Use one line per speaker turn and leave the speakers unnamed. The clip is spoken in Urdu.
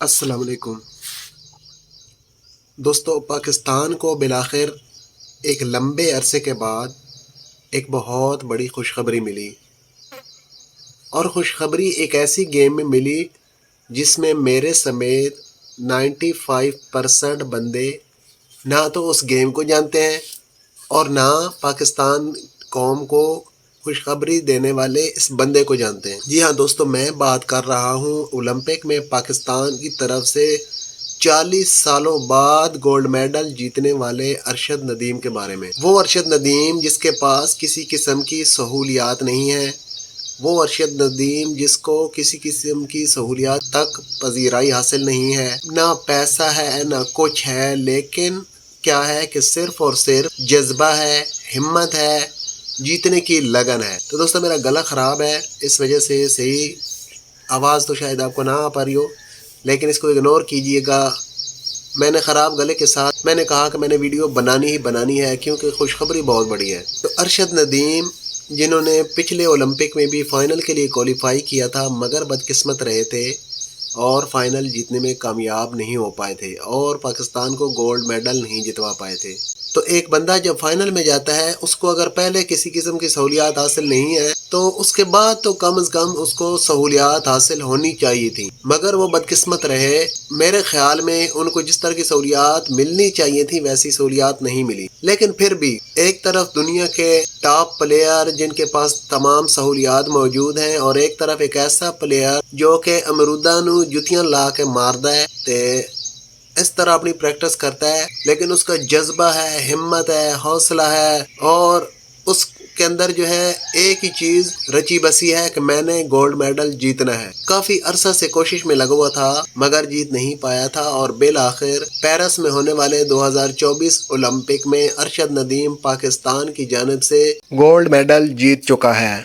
السلام علیکم دوستو، پاکستان کو بالآخر ایک لمبے عرصے کے بعد ایک بہت بڑی خوشخبری ملی، اور خوشخبری ایک ایسی گیم میں ملی جس میں میرے سمیت 95% بندے نہ تو اس گیم کو جانتے ہیں اور نہ پاکستان قوم کو خوشخبری دینے والے اس بندے کو جانتے ہیں۔ جی ہاں دوستو، میں بات کر رہا ہوں اولمپک میں پاکستان کی طرف سے 40 سالوں بعد گولڈ میڈل جیتنے والے ارشد ندیم کے بارے میں۔ وہ ارشد ندیم جس کے پاس کسی قسم کی سہولیات نہیں ہے، وہ ارشد ندیم جس کو کسی قسم کی سہولیات تک پذیرائی حاصل نہیں ہے، نہ پیسہ ہے نہ کچھ ہے، لیکن کیا ہے کہ صرف اور صرف جذبہ ہے، ہمت ہے، جیتنے کی لگن ہے۔ تو دوستو، میرا گلا خراب ہے، اس وجہ سے صحیح آواز تو شاید آپ کو نہ آ پا رہی ہو، لیکن اس کو اگنور کیجئے گا۔ میں نے خراب گلے کے ساتھ میں نے کہا کہ میں نے ویڈیو بنانی ہی بنانی ہے، کیونکہ خوشخبری بہت بڑی ہے۔ تو ارشد ندیم جنہوں نے پچھلے اولمپک میں بھی فائنل کے لیے کوالیفائی کیا تھا، مگر بدقسمت رہے تھے اور فائنل جیتنے میں کامیاب نہیں ہو پائے تھے اور پاکستان کو گولڈ میڈل نہیں جتوا پائے تھے۔ تو ایک بندہ جب فائنل میں جاتا ہے، اس کو اگر پہلے کسی قسم کی سہولیات حاصل نہیں ہے تو اس کے بعد تو کم از کم اس کو سہولیات حاصل ہونی چاہیے تھی، مگر وہ بدقسمت رہے۔ میرے خیال میں ان کو جس طرح کی سہولیات ملنی چاہیے تھی ویسی سہولیات نہیں ملی، لیکن پھر بھی ایک طرف دنیا کے ٹاپ پلیئر جن کے پاس تمام سہولیات موجود ہیں، اور ایک طرف ایک ایسا پلیئر جو کہ امرودہ نو جتیاں لا کے ماردا ہے، تے اس طرح اپنی پریکٹس کرتا ہے، لیکن اس کا جذبہ ہے، ہمت ہے، حوصلہ ہے، اور اس کے اندر جو ہے ایک ہی چیز رچی بسی ہے کہ میں نے گولڈ میڈل جیتنا ہے۔ کافی عرصہ سے کوشش میں لگا ہوا تھا مگر جیت نہیں پایا تھا، اور بالآخر پیرس میں ہونے والے 2024 اولمپک میں ارشد ندیم پاکستان کی جانب سے گولڈ میڈل جیت چکا ہے۔